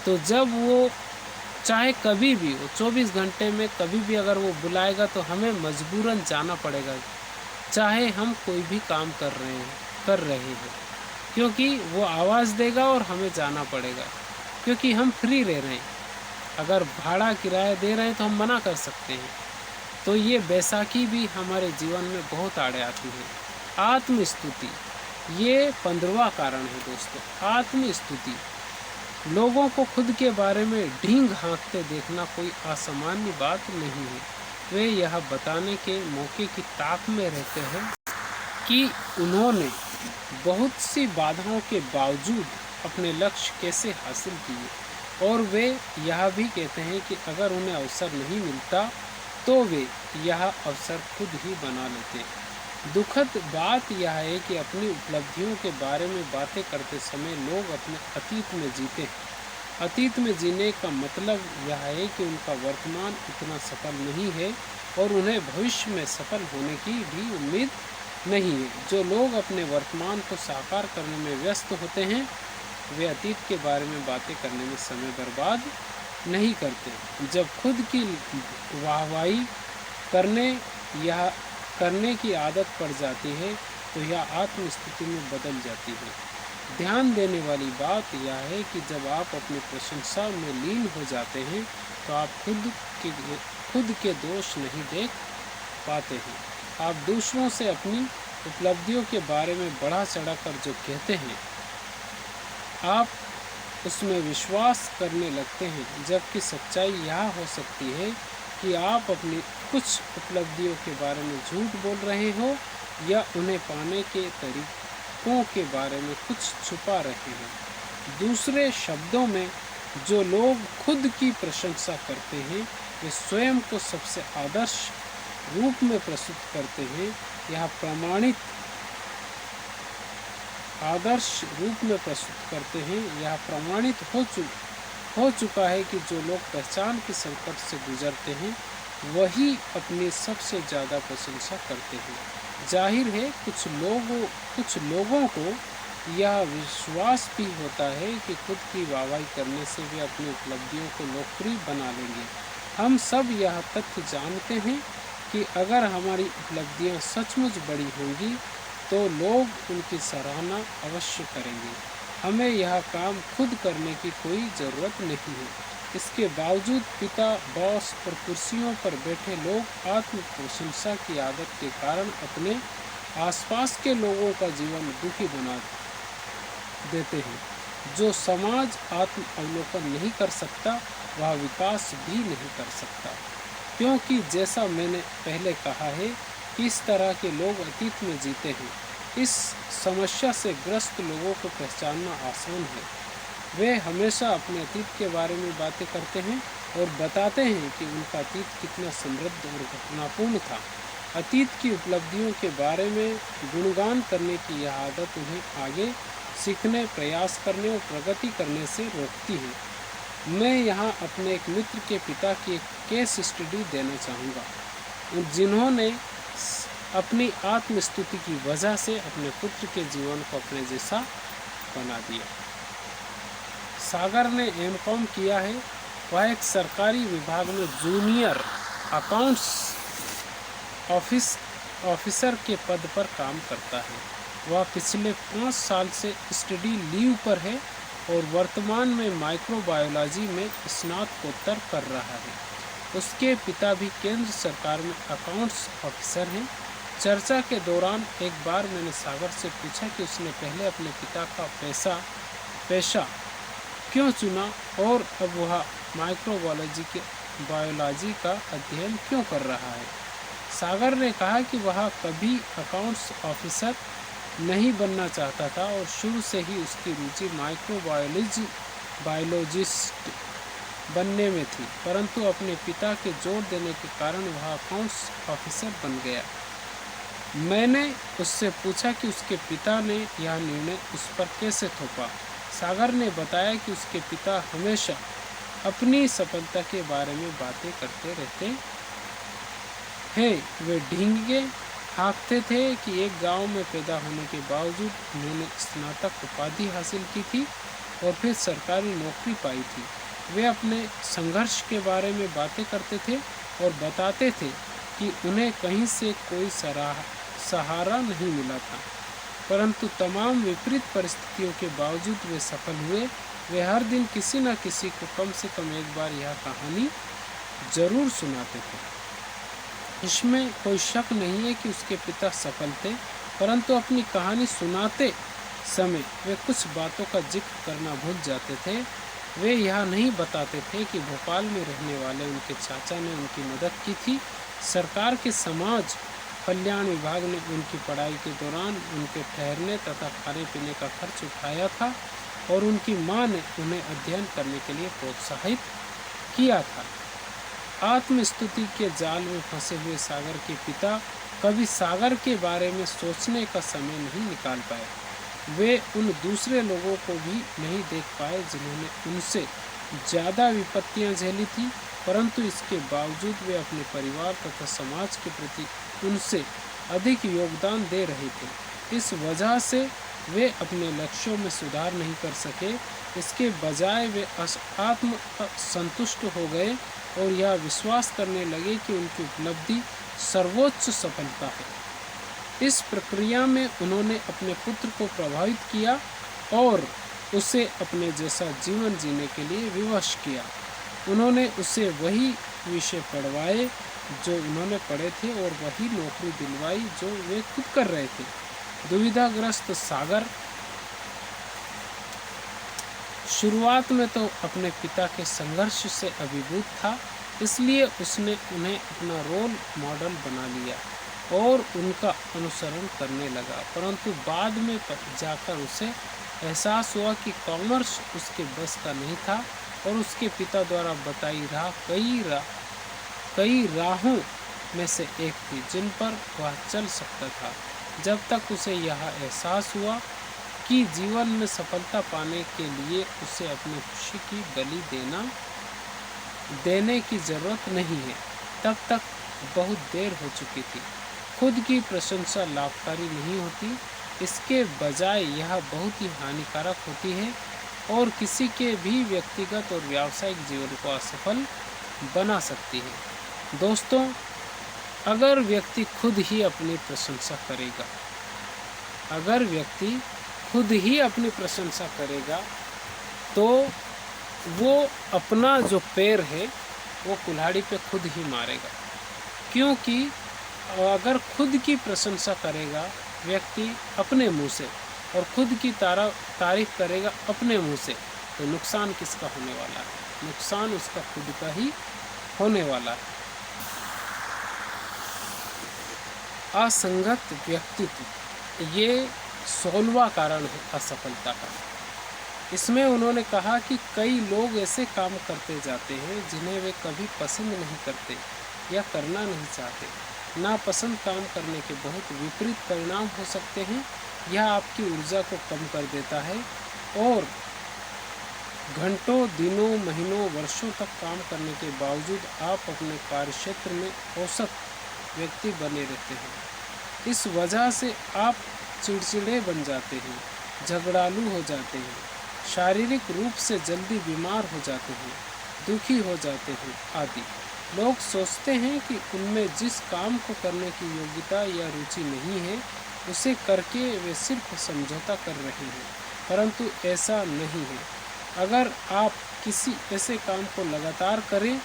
तो जब वो चाहे कभी भी वो 24 घंटे में कभी भी अगर वो बुलाएगा तो हमें मजबूरन जाना पड़ेगा, चाहे हम कोई भी काम कर रहे हैं, क्योंकि वो आवाज़ देगा और हमें जाना पड़ेगा। क्योंकि हम फ्री रह रहे हैं। अगर भाड़ा किराया दे रहे हैं तो हम मना कर सकते हैं। तो ये बैसाखी भी हमारे जीवन में बहुत आड़े आती है। आत्मस्तुति, ये 15वां कारण है दोस्तों। आत्मस्तुति, लोगों को खुद के बारे में ढींग हाँकते देखना कोई असामान्य बात नहीं है। वे यह बताने के मौके की ताक में रहते हैं कि उन्होंने बहुत सी बाधाओं के बावजूद अपने लक्ष्य कैसे हासिल किए, और वे यह भी कहते हैं कि अगर उन्हें अवसर नहीं मिलता तो वे यह अवसर खुद ही बना लेते। दुखद बात यह है कि अपनी उपलब्धियों के बारे में बातें करते समय लोग अपने अतीत में जीते हैं। अतीत में जीने का मतलब यह है कि उनका वर्तमान इतना सफल नहीं है और उन्हें भविष्य में सफल होने की भी उम्मीद नहीं है। जो लोग अपने वर्तमान को साकार करने में व्यस्त होते हैं, वे अतीत के बारे में बातें करने में समय बर्बाद नहीं करते। जब खुद की वाहवाही करने की आदत पड़ जाती है तो यह आत्मस्तुति में बदल जाती है। ध्यान देने वाली बात यह है कि जब आप अपनी प्रशंसा में लीन हो जाते हैं तो आप खुद के दोष नहीं देख पाते हैं। आप दूसरों से अपनी उपलब्धियों के बारे में बढ़ा चढ़ाकर जो कहते हैं, आप उसमें विश्वास करने लगते हैं, जबकि सच्चाई यह हो सकती है कि आप अपनी कुछ उपलब्धियों के बारे में झूठ बोल रहे हो या उन्हें पाने के तरीकों के बारे में कुछ छुपा रहे हैं। दूसरे शब्दों में, जो लोग खुद की प्रशंसा करते हैं वे स्वयं को सबसे आदर्श रूप में प्रस्तुत करते हैं। यह प्रमाणित आदर्श रूप में प्रस्तुत करते हैं। यह प्रमाणित हो चुका है कि जो लोग पहचान के संकट से गुजरते हैं वही अपनी सबसे ज़्यादा प्रशंसा करते हैं। जाहिर है कुछ लोगों को यह विश्वास भी होता है कि खुद की वाहवाही करने से वे अपनी उपलब्धियों को लोकप्रिय बना लेंगे। हम सब यह तथ्य जानते हैं कि अगर हमारी उपलब्धियां सचमुच बड़ी होंगी तो लोग उनकी सराहना अवश्य करेंगे। हमें यह काम खुद करने की कोई ज़रूरत नहीं है। इसके बावजूद पिता, बॉस और कुर्सियों पर बैठे लोग आत्म प्रशंसा की आदत के कारण अपने आसपास के लोगों का जीवन दुखी बना देते हैं। जो समाज आत्म अवलोकन नहीं कर सकता वह विकास भी नहीं कर सकता, क्योंकि जैसा मैंने पहले कहा है कि इस तरह के लोग अतीत में जीते हैं। इस समस्या से ग्रस्त लोगों को पहचानना आसान है। वे हमेशा अपने अतीत के बारे में बातें करते हैं और बताते हैं कि उनका अतीत कितना समृद्ध और घटनापूर्ण था। अतीत की उपलब्धियों के बारे में गुणगान करने की यह आदत उन्हें आगे सीखने, प्रयास करने और प्रगति करने से रोकती है। मैं यहाँ अपने एक मित्र के पिता की एक केस स्टडी देना चाहूँगा, जिन्होंने अपनी आत्मस्तुति की वजह से अपने पुत्र के जीवन को अपने जैसा बना दिया। सागर ने एमकॉम किया है। वह एक सरकारी विभाग में जूनियर अकाउंट्स ऑफिसर के पद पर काम करता है। वह पिछले 5 साल से स्टडी लीव पर है और वर्तमान में माइक्रोबायोलॉजी में स्नातकोत्तर कर रहा है। उसके पिता भी केंद्र सरकार में अकाउंट्स ऑफिसर हैं। चर्चा के दौरान एक बार मैंने सागर से पूछा कि उसने पहले अपने पिता का पेशा क्यों चुना और अब वह बायोलॉजी का अध्ययन क्यों कर रहा है। सागर ने कहा कि वह कभी अकाउंट्स ऑफिसर नहीं बनना चाहता था और शुरू से ही उसकी रुचि बायोलॉजिस्ट बनने में थी, परंतु अपने पिता के जोर देने के कारण वह अकाउंट्स ऑफिसर बन गया। मैंने उससे पूछा कि उसके पिता ने यह निर्णय उस पर कैसे थोपा। सागर ने बताया कि उसके पिता हमेशा अपनी सफलता के बारे में बातें करते रहते हैं। वे ढींगे हाँकते थे कि एक गांव में पैदा होने के बावजूद उन्होंने स्नातक उपाधि हासिल की थी और फिर सरकारी नौकरी पाई थी। वे अपने संघर्ष के बारे में बातें करते थे और बताते थे कि उन्हें कहीं से कोई सहारा नहीं मिला था, परंतु तमाम विपरीत परिस्थितियों के बावजूद वे सफल हुए। वे हर दिन किसी न किसी को कम से कम एक बार यह कहानी जरूर सुनाते थे। इसमें कोई शक नहीं है कि उसके पिता सफल थे, परंतु अपनी कहानी सुनाते समय वे कुछ बातों का जिक्र करना भूल जाते थे। वे यह नहीं बताते थे कि भोपाल में रहने वाले उनके चाचा ने उनकी मदद की थी। सरकार के समाज कल्याण विभाग ने उनकी पढ़ाई के दौरान उनके ठहरने तथा खाने पीने का खर्च उठाया था और उनकी मां ने उन्हें अध्ययन करने के लिए प्रोत्साहित किया था। आत्मस्तुति के जाल में फंसे हुए सागर के पिता कभी सागर के बारे में सोचने का समय नहीं निकाल पाए। वे उन दूसरे लोगों को भी नहीं देख पाए जिन्होंने उनसे ज़्यादा विपत्तियां झेली थी, परंतु इसके बावजूद वे अपने परिवार तथा समाज के प्रति उनसे अधिक योगदान दे रहे थे। इस वजह से वे अपने लक्ष्यों में सुधार नहीं कर सके। इसके बजाय वे आत्म संतुष्ट हो गए और यह विश्वास करने लगे कि उनकी उपलब्धि सर्वोच्च सफलता है। इस प्रक्रिया में उन्होंने अपने पुत्र को प्रभावित किया और उसे अपने जैसा जीवन जीने के लिए विवश किया। उन्होंने उसे वही विषय पढ़वाए जो उन्होंने पढ़े थे और वही नौकरी दिलवाई जो वे खुद कर रहे थे। दुविधाग्रस्त सागर शुरुआत में तो अपने पिता के संघर्ष से अभिभूत था, इसलिए उसने उन्हें अपना रोल मॉडल बना लिया और उनका अनुसरण करने लगा। परंतु बाद में जाकर उसे एहसास हुआ कि कॉमर्स उसके बस का नहीं था और उसके पिता द्वारा बताई कई राहों में से एक थी जिन पर वह चल सकता था। जब तक उसे यह एहसास हुआ कि जीवन में सफलता पाने के लिए उसे अपनी खुशी की बलि देने की जरूरत नहीं है, तब तक बहुत देर हो चुकी थी। खुद की प्रशंसा लाभकारी नहीं होती, इसके बजाय यह बहुत ही हानिकारक होती है और किसी के भी व्यक्तिगत और व्यावसायिक जीवन को असफल बना सकती है। दोस्तों, अगर व्यक्ति खुद ही अपनी प्रशंसा करेगा, तो वो अपना जो पैर है वो कुल्हाड़ी पे खुद ही मारेगा, क्योंकि अगर खुद की प्रशंसा करेगा व्यक्ति अपने मुंह से और खुद की तारीफ करेगा अपने मुंह से, तो नुकसान किसका होने वाला है? नुकसान उसका खुद का ही होने वाला है। असंगत व्यक्तित्व, ये 16वां कारण है असफलता का। इसमें उन्होंने कहा कि कई लोग ऐसे काम करते जाते हैं जिन्हें वे कभी पसंद नहीं करते या करना नहीं चाहते। नापसंद काम करने के बहुत विपरीत परिणाम हो सकते हैं। यह आपकी ऊर्जा को कम कर देता है और घंटों, दिनों, महीनों, वर्षों तक काम करने के बावजूद आप अपने कार्यक्षेत्र में औसत व्यक्ति बने रहते हैं। इस वजह से आप चिड़चिड़े बन जाते हैं, झगड़ालू हो जाते हैं, शारीरिक रूप से जल्दी बीमार हो जाते हैं, दुखी हो जाते हैं आदि। लोग सोचते हैं कि उनमें जिस काम को करने की योग्यता या रुचि नहीं है, उसे करके वे सिर्फ समझौता कर रहे हैं, परंतु ऐसा नहीं है। अगर आप किसी ऐसे काम को लगातार करें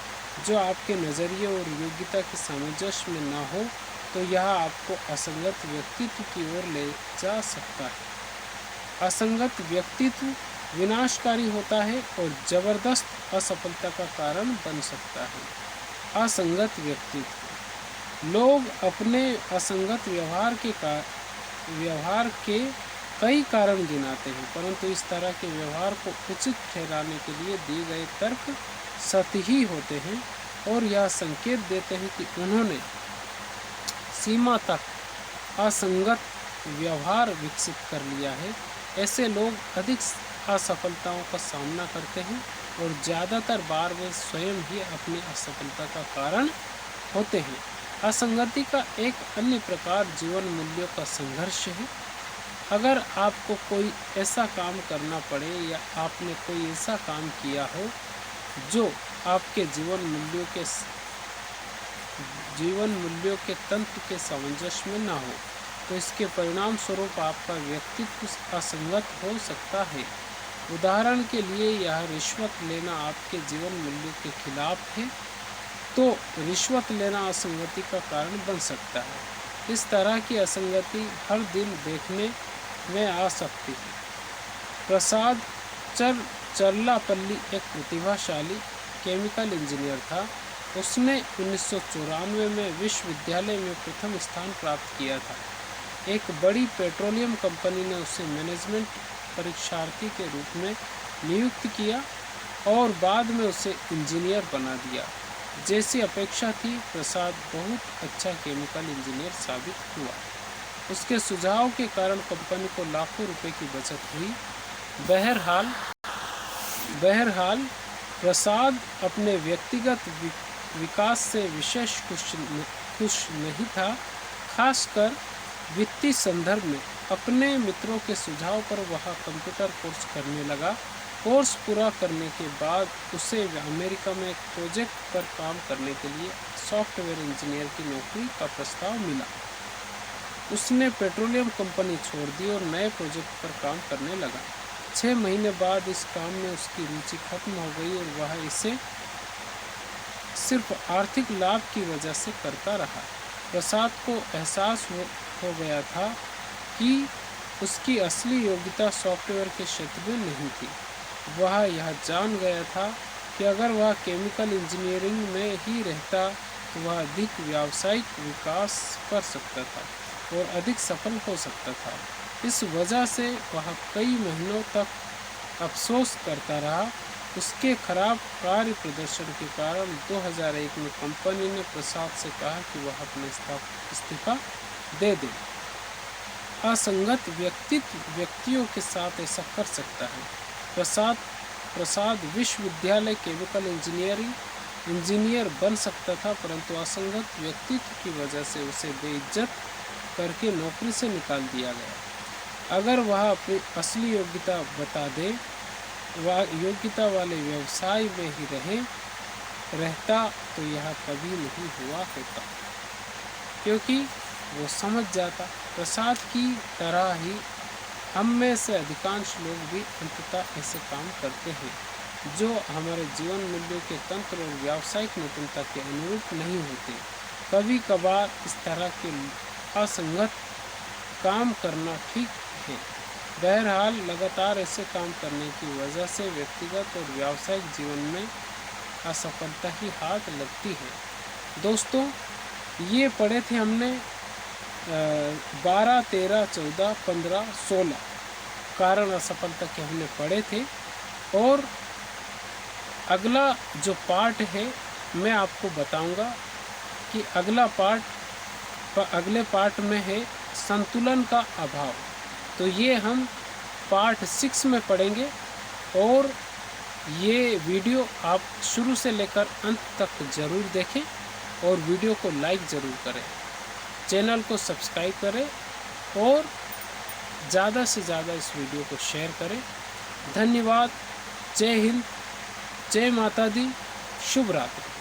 जो आपके नज़रिए और योग्यता के सामंजस्य में ना हो, तो यह आपको असंगत व्यक्तित्व की ओर ले जा सकता है। असंगत व्यक्तित्व विनाशकारी होता है और जबरदस्त असफलता का कारण बन सकता है। असंगत व्यक्तित्व, लोग अपने असंगत व्यवहार के कई कारण गिनाते हैं, परंतु इस तरह के व्यवहार को उचित ठहराने के लिए दिए गए तर्क सतही होते हैं और यह संकेत देते हैं कि उन्होंने सीमा तक असंगत व्यवहार विकसित कर लिया है। ऐसे लोग अधिक असफलताओं का सामना करते हैं और ज़्यादातर बार वे स्वयं ही अपनी असफलता का कारण होते हैं। असंगति का एक अन्य प्रकार जीवन मूल्यों का संघर्ष है। अगर आपको कोई ऐसा काम करना पड़े या आपने कोई ऐसा काम किया हो जो आपके जीवन मूल्यों के तंत्र के सामंजस्य में ना हो, तो इसके परिणाम स्वरूप आपका व्यक्तित्व असंगत हो सकता है। उदाहरण के लिए यह रिश्वत लेना आपके जीवन मूल्यों के खिलाफ है, तो रिश्वत लेना असंगति का कारण बन सकता है। इस तरह की असंगति हर दिन देखने में आ सकती है। प्रसाद चर्लापल्ली एक प्रतिभाशाली केमिकल इंजीनियर था। उसने 1994 में विश्वविद्यालय में प्रथम स्थान प्राप्त किया था। एक बड़ी पेट्रोलियम कंपनी ने उसे मैनेजमेंट परीक्षार्थी के रूप में नियुक्त किया और बाद में उसे इंजीनियर बना दिया। जैसी अपेक्षा थी, प्रसाद बहुत अच्छा केमिकल इंजीनियर साबित हुआ। उसके सुझाव के कारण कंपनी को लाखों रुपए की बचत हुई। बहरहाल प्रसाद अपने व्यक्तिगत विकास से विशेष खुश नहीं था। खासकर वित्तीय संदर्भ में अपने मित्रों के सुझाव पर वह कंप्यूटर कोर्स करने लगा। कोर्स पूरा करने के बाद उसे अमेरिका में एक प्रोजेक्ट पर काम करने के लिए सॉफ्टवेयर इंजीनियर की नौकरी का प्रस्ताव मिला। उसने पेट्रोलियम कंपनी छोड़ दी और नए प्रोजेक्ट पर काम करने लगा। 6 महीने बाद इस काम में उसकी रुचि खत्म हो गई और वह इसे सिर्फ आर्थिक लाभ की वजह से करता रहा। प्रसाद को एहसास हो गया था कि उसकी असली योग्यता सॉफ्टवेयर के क्षेत्र में नहीं थी। वह यह जान गया था कि अगर वह केमिकल इंजीनियरिंग में ही रहता तो वह अधिक व्यावसायिक विकास कर सकता था और अधिक सफल हो सकता था। इस वजह से वह कई महीनों तक अफसोस करता रहा। उसके खराब कार्य प्रदर्शन के कारण 2001 में कंपनी ने प्रसाद से कहा कि वह अपना इस्तीफा दे दे। असंगत व्यक्तियों के साथ ऐसा कर सकता है। प्रसाद विश्वविद्यालय केमिकल इंजीनियर बन सकता था, परंतु असंगत व्यक्तित्व की वजह से उसे बेइज्जत करके नौकरी से निकाल दिया गया। अगर वह अपनी असली योग्यता बता दे, वह योग्यता वाले व्यवसाय में ही रहता तो यह कभी नहीं हुआ होता, क्योंकि वो समझ जाता। प्रसाद की तरह ही हम में से अधिकांश लोग भी अंततः ऐसे काम करते हैं जो हमारे जीवन मूल्यों के तंत्र और व्यावसायिक निपुणता के अनुरूप नहीं होते। कभी कभार इस तरह के असंगत काम करना ठीक है। बहरहाल लगातार ऐसे काम करने की वजह से व्यक्तिगत और व्यावसायिक जीवन में असफलता ही हाथ लगती है। दोस्तों, ये पढ़े थे हमने 12, 13, 14, 15, 16 कारण असफलता के हमने पढ़े थे। और अगला जो पार्ट है मैं आपको बताऊंगा कि अगले पार्ट में है संतुलन का अभाव। तो ये हम पार्ट 6 में पढ़ेंगे और ये वीडियो आप शुरू से लेकर अंत तक ज़रूर देखें और वीडियो को लाइक ज़रूर करें, चैनल को सब्सक्राइब करें और ज़्यादा से ज़्यादा इस वीडियो को शेयर करें। धन्यवाद। जय हिंद, जय माता दी, शुभ रात्रि।